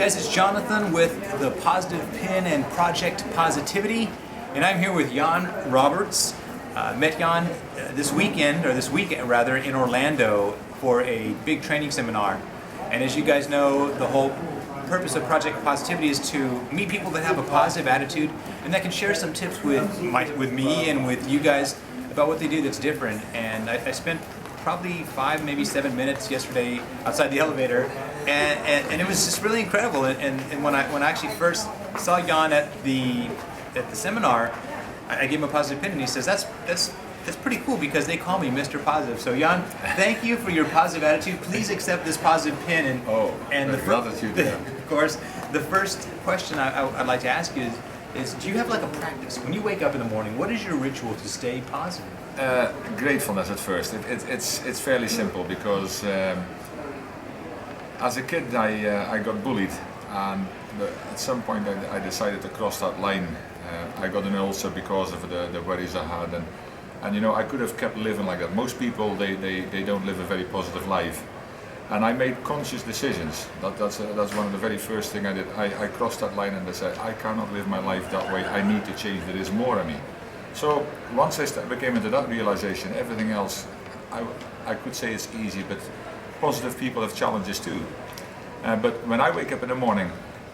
guys, it's Jonathan with the Positive Pin and Project Positivity, and I'm here with Jan Robberts. Met Jan this week rather, in Orlando for a big training seminar. And as you guys know, the whole purpose of Project Positivity is to meet people that have a positive attitude and that can share some tips with me and with you guys about what they do that's different. And I spent probably 5, maybe 7 minutes yesterday outside the elevator, and it was just really incredible. And when I actually first saw Jan at the seminar, I gave him a positive pin, and he says that's pretty cool because they call me Mr. Positive. So Jan, thank you for your positive attitude. Please accept this positive pin. And of course, the first question I'd like to ask you is do you have like a practice when you wake up in the morning? What is your ritual to stay positive? Gratefulness at first. It's fairly simple because as a kid I got bullied, and at some point I decided to cross that line. I got an ulcer because of the worries I had, and you know, I could have kept living like that. Most people they don't live a very positive life, and I made conscious decisions. That's one of the very first thing I did. I crossed that line and I said, I cannot live my life that way. I need to change. There is more of me. So once I became into that realization, everything else, I could say it's easy, but positive people have challenges too. But when I wake up in the morning,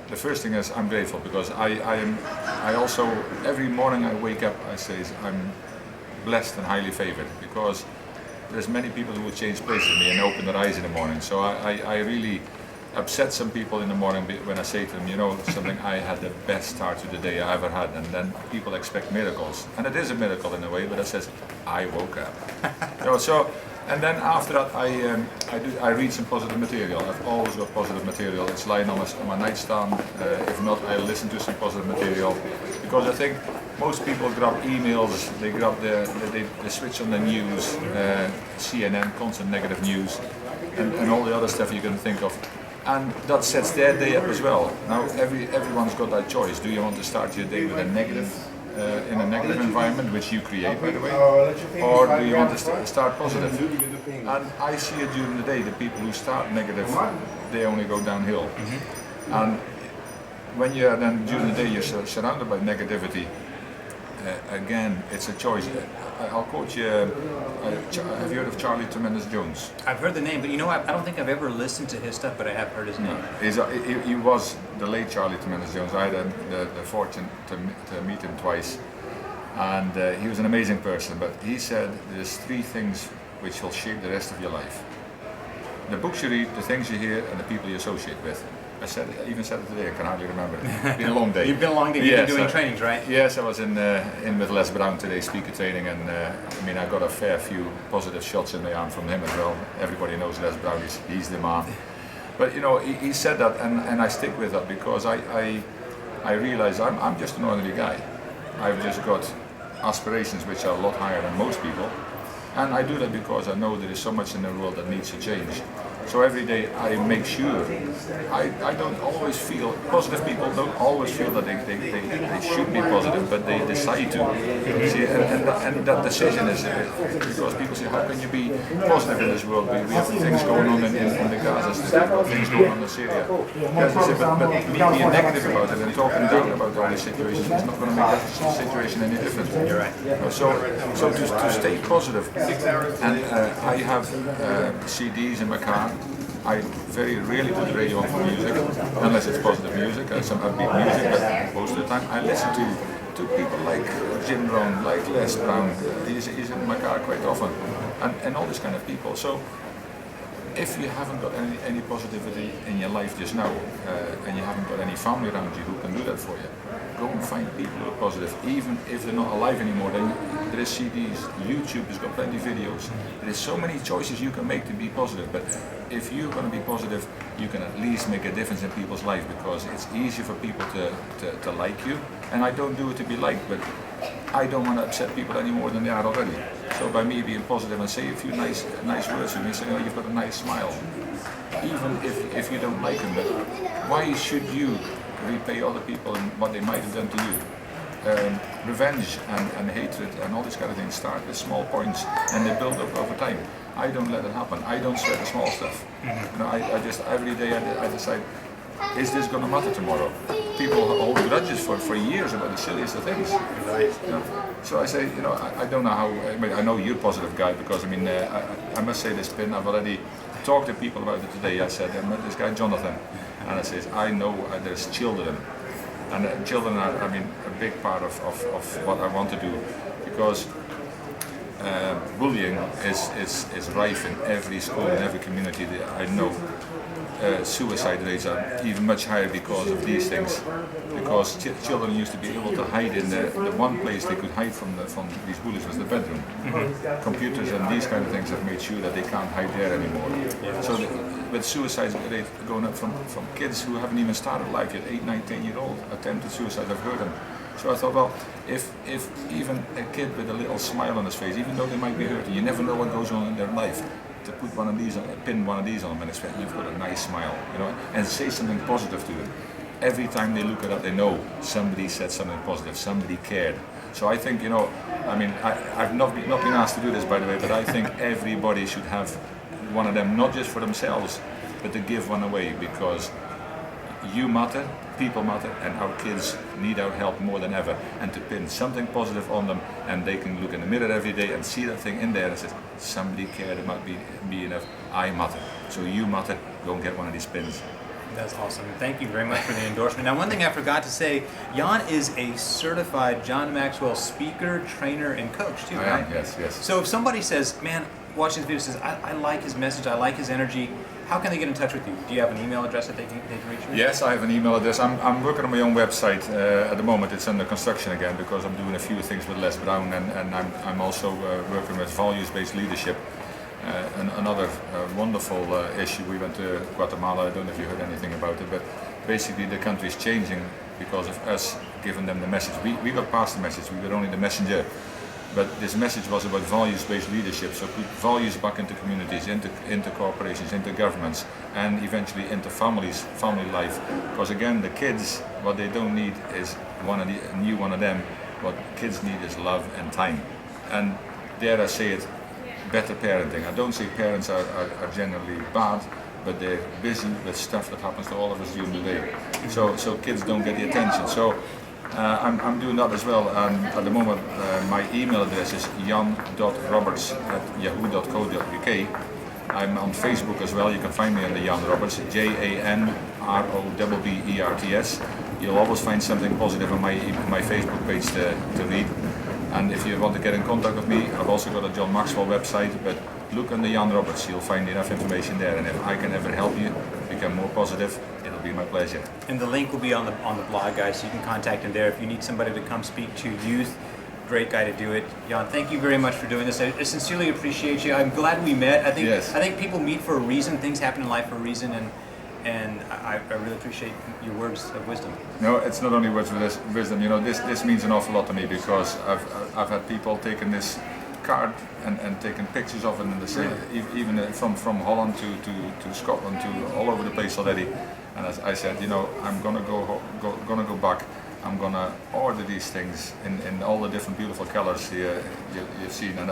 the first thing is I'm grateful because I also, every morning I wake up, I say I'm blessed and highly favored because there's many people who will change places with me and open their eyes in the morning. So I really upset some people in the morning when I say to them, you know something, I had the best start to the day I ever had, and then people expect miracles, and it is a miracle in a way, but it says I woke up. You know, so, and then after that I read some positive material. I've always got positive material. It's lying on my nightstand. If not, I listen to some positive material because I think most people grab emails, they grab they switch on the news, CNN, constant negative news, and all the other stuff you can think of. And that sets their day up as well. Now everyone's got that choice. Do you want to start your day with a negative, in a negative environment, which you create by the way, or do you want to start positive? And I see it during the day, the people who start negative, they only go downhill. And when you're then during the day you're surrounded by negativity, again, it's a choice. I'll quote you, have you heard of Charlie Tremendous Jones? I've heard the name, but you know, I don't think I've ever listened to his stuff, but I have heard his name. He was the late Charlie Tremendous Jones. I had the fortune to meet him twice, and he was an amazing person, but he said there's 3 things which will shape the rest of your life. The books you read, the things you hear, and the people you associate with. I even said it today, I can hardly remember it. It's been a long day. You've been a long day, you've been doing trainings, right? Yes, I was in with Les Brown today, speaker training, and I mean, I got a fair few positive shots in the arm from him as well. Everybody knows Les Brown, he's the man. But you know, he said that, and I stick with that because I realize I'm just an ordinary guy. I've just got aspirations which are a lot higher than most people, and I do that because I know there is so much in the world that needs to change. So every day I make sure, I don't always feel, positive people don't always feel that they should be positive, but they decide to. See, and that decision is, because people say, how can you be positive in this world? We have things going on in the Gaza, things going on in Syria. But me being negative about it and talking down about all these situations is not going to make that situation any different. You're right. So to stay positive, and I have CDs in my car. I very rarely put the radio on for music, unless it's positive music, some upbeat music, but most of the time I listen to people like Jim Rohn, like Les Brown. He's in my car quite often, and all these kind of people. So if you haven't got any positivity in your life just now, and you haven't got any family around you who can do that for you, go and find people who are positive. Even if they're not alive anymore, then there is CDs, YouTube has got plenty of videos. There is so many choices you can make to be positive, but if you're going to be positive, you can at least make a difference in people's life because it's easier for people to like you. And I don't do it to be liked, but I don't want to upset people any more than they are already. So by me being positive and say a few nice words to me, saying, oh, you've got a nice smile, even if you don't like them, but why should you repay other people and what they might have done to you? Revenge and hatred and all these kind of things start with small points and they build up over time. I don't let it happen. I don't sweat the small stuff. You know, I just every day I decide is this going to matter tomorrow? People hold grudges for years about the silliest of things. Right. You know? So I say, you know, I don't know how. I mean, I know you're a positive guy because I mean, I must say this, Pin. I've already talked to people about it today. I said, I met this guy Jonathan, and I says, I know there's children, and children are, I mean, a big part of what I want to do, because bullying is rife in every school, in every community that I know. Suicide rates are even much higher because of these things. Because children used to be able to hide in the one place they could hide from these bullies was the bedroom. Mm-hmm. Computers and these kind of things have made sure that they can't hide there anymore. Yeah. So with suicide rate going up from kids who haven't even started life yet, 8, 9, 10-year-old attempted suicide, I've heard them. So I thought, well, if even a kid with a little smile on his face, even though they might be hurting, you never know what goes on in their life. To put one of these, pin one of these on them, and expect you've got a nice smile, you know, and say something positive to them. Every time they look at it, they know somebody said something positive, somebody cared. So I think, you know, I mean, I've not been asked to do this, by the way, but I think everybody should have one of them, not just for themselves, but to give one away, because you matter, people matter, and our kids need our help more than ever. And to pin something positive on them, and they can look in the mirror every day and see that thing in there and say, somebody cared about me enough, I matter. So you matter, go and get one of these pins. That's awesome. Thank you very much for the endorsement. Now, one thing I forgot to say, Jan is a certified John Maxwell speaker, trainer, and coach too, right? Yes, yes. So if somebody says, man, watching this video says, I like his message, I like his energy, how can they get in touch with you? Do you have an email address that they can reach you? Yes, I have an email address. I'm working on my own website at the moment. It's under construction again because I'm doing a few things with Les Brown, and I'm also working with values-based leadership. Another wonderful issue. We went to Guatemala. I don't know if you heard anything about it, but basically the country is changing because of us giving them the message. We got past the message. We were only the messenger. But this message was about values-based leadership, so put values back into communities, into corporations, into governments, and eventually into families, family life. Because again, the kids, what they don't need is a new one of them. What kids need is love and time. And dare I say it, better parenting. I don't say parents are generally bad, but they're busy with stuff that happens to all of us during the day. So kids don't get the attention. So I'm doing that as well, and at the moment my email address is jan.roberts@yahoo.co.uk. I'm on Facebook as well. You can find me under Jan Roberts, JANROBBERTS. You'll always find something positive on my Facebook page to read. And if you want to get in contact with me, I've also got a John Maxwell website, but look under Jan Roberts, you'll find enough information there, and if I can ever help you become more positive, it'll be my pleasure. And the link will be on the blog, guys, so you can contact him there if you need somebody to come speak to youth. Great guy to do it. Jan, thank you very much for doing this. I sincerely appreciate you. I'm glad we met. I think people meet for a reason. Things happen in life for a reason, and I really appreciate your words of wisdom. No, it's not only words of wisdom. You know, this means an awful lot to me, because I've had people taking this card and taking pictures of it, and they say, even from Holland to Scotland to all over the place already. And as I said, you know, I'm gonna go back. I'm gonna order these things in all the different beautiful colors here you've seen, and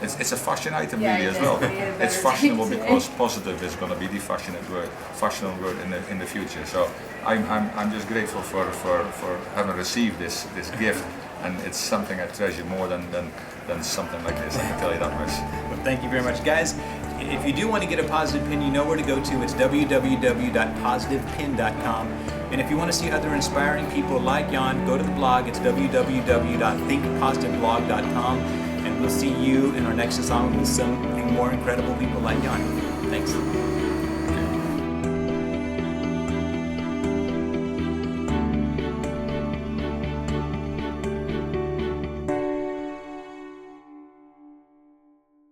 it's a fashion item really as well. It's fashionable because positive is going to be the fashionable word in the future. So I'm just grateful for having received this gift, and it's something I treasure more than something like this. I can tell you that much. Well, thank you very much, guys. If you do want to get a positive pin, you know where to go to. It's www.positivepin.com. And if you want to see other inspiring people like Jan, go to the blog. It's www.thinkpositiveblog.com. And we'll see you in our next assignment with some more incredible people like Jan. Thanks.